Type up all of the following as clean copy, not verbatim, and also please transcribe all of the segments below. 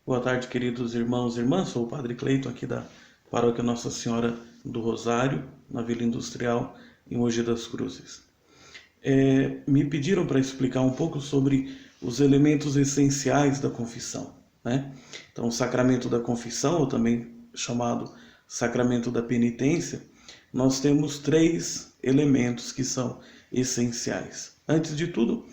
Boa tarde, queridos irmãos e irmãs. Sou o Padre Cleiton, aqui da Paróquia Nossa Senhora do Rosário, na Vila Industrial, em Mogi das Cruzes. Me pediram para explicar um pouco sobre os elementos essenciais da confissão, né? Então, o sacramento da confissão, ou também chamado sacramento da penitência, nós temos 3 elementos que são essenciais. Antes de tudo,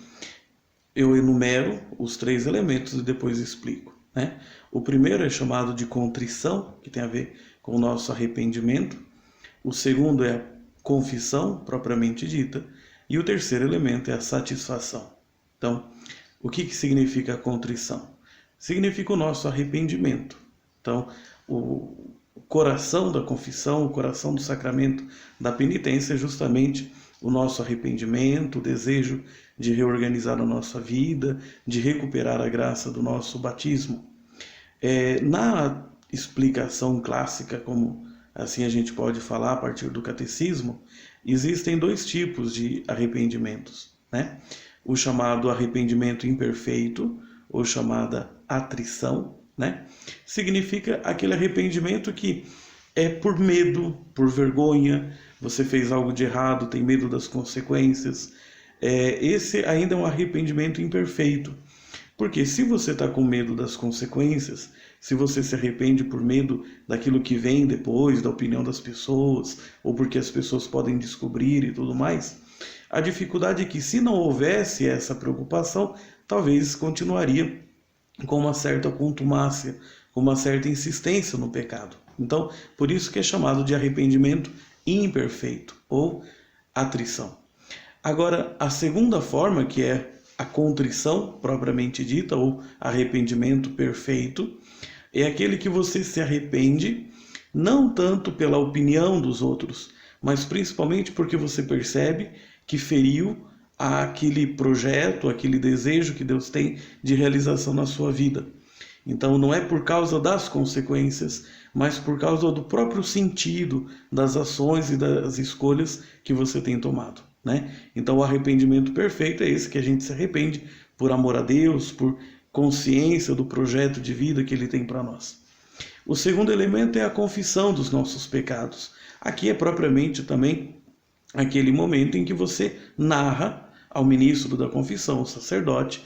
eu enumero os 3 elementos e depois explico, né? O primeiro é chamado de contrição, que tem a ver com o nosso arrependimento. O segundo é a confissão, propriamente dita. E o terceiro elemento é a satisfação. Então, o que significa a contrição? Significa o nosso arrependimento. Então, o coração da confissão, o coração do sacramento da penitência é justamente o nosso arrependimento, o desejo de reorganizar a nossa vida, de recuperar a graça do nosso batismo. Na explicação clássica, como assim a gente pode falar a partir do catecismo, existem 2 tipos de arrependimentos, né? O chamado arrependimento imperfeito, ou chamada atrição, né? Significa aquele arrependimento que é por medo, por vergonha, você fez algo de errado, tem medo das consequências. Esse ainda é um arrependimento imperfeito. Porque se você está com medo das consequências, se você se arrepende por medo daquilo que vem depois, da opinião das pessoas, ou porque as pessoas podem descobrir e tudo mais, a dificuldade é que se não houvesse essa preocupação, talvez continuaria com uma certa contumácia, com uma certa insistência no pecado. Então, por isso que é chamado de arrependimento imperfeito, ou atrição. Agora, a segunda forma, que é a contrição propriamente dita, ou arrependimento perfeito, é aquele que você se arrepende não tanto pela opinião dos outros, mas principalmente porque você percebe que feriu aquele projeto, aquele desejo que Deus tem de realização na sua vida. Então não é por causa das consequências, mas por causa do próprio sentido das ações e das escolhas que você tem tomado, né? Então o arrependimento perfeito é esse que a gente se arrepende por amor a Deus, por consciência do projeto de vida que Ele tem para nós. O segundo elemento é a confissão dos nossos pecados. Aqui é propriamente também aquele momento em que você narra ao ministro da confissão, o sacerdote,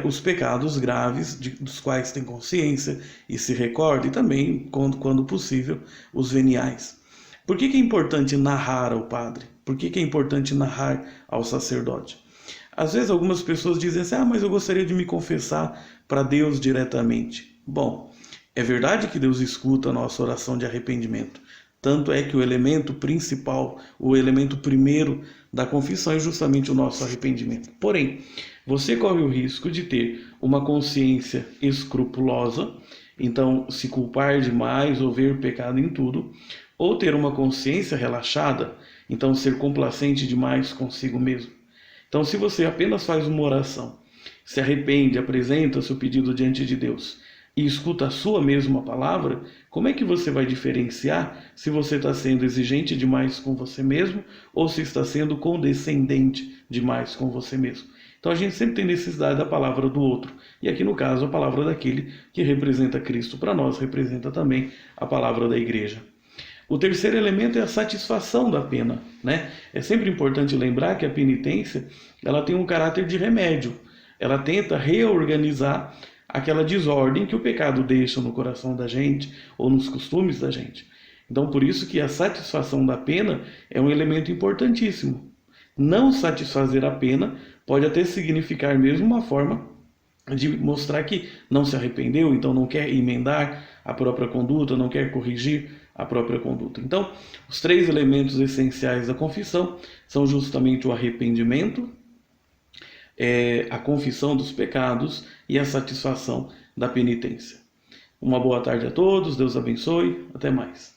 os pecados graves dos quais tem consciência e se recorda, e também, quando possível, os veniais. Por que é importante narrar ao padre? Por que é importante narrar ao sacerdote? Às vezes algumas pessoas dizem assim, mas eu gostaria de me confessar para Deus diretamente. Bom, é verdade que Deus escuta a nossa oração de arrependimento. Tanto é que o elemento principal, o elemento primeiro da confissão é justamente o nosso arrependimento. Porém, você corre o risco de ter uma consciência escrupulosa, então se culpar demais ou ver pecado em tudo, ou ter uma consciência relaxada, então ser complacente demais consigo mesmo. Então, se você apenas faz uma oração, se arrepende, apresenta seu pedido diante de Deus e escuta a sua mesma palavra, como é que você vai diferenciar se você está sendo exigente demais com você mesmo ou se está sendo condescendente demais com você mesmo? Então a gente sempre tem necessidade da palavra do outro. E aqui no caso a palavra daquele que representa Cristo para nós, representa também a palavra da igreja. O terceiro elemento é a satisfação da pena, né? É sempre importante lembrar que a penitência ela tem um caráter de remédio. Ela tenta reorganizar aquela desordem que o pecado deixa no coração da gente ou nos costumes da gente. Então, por isso que a satisfação da pena é um elemento importantíssimo. Não satisfazer a pena pode até significar mesmo uma forma de mostrar que não se arrependeu, então não quer emendar a própria conduta, não quer corrigir a própria conduta. Então, os 3 elementos essenciais da confissão são justamente o arrependimento, a confissão dos pecados e a satisfação da penitência. Uma boa tarde a todos, Deus abençoe, até mais.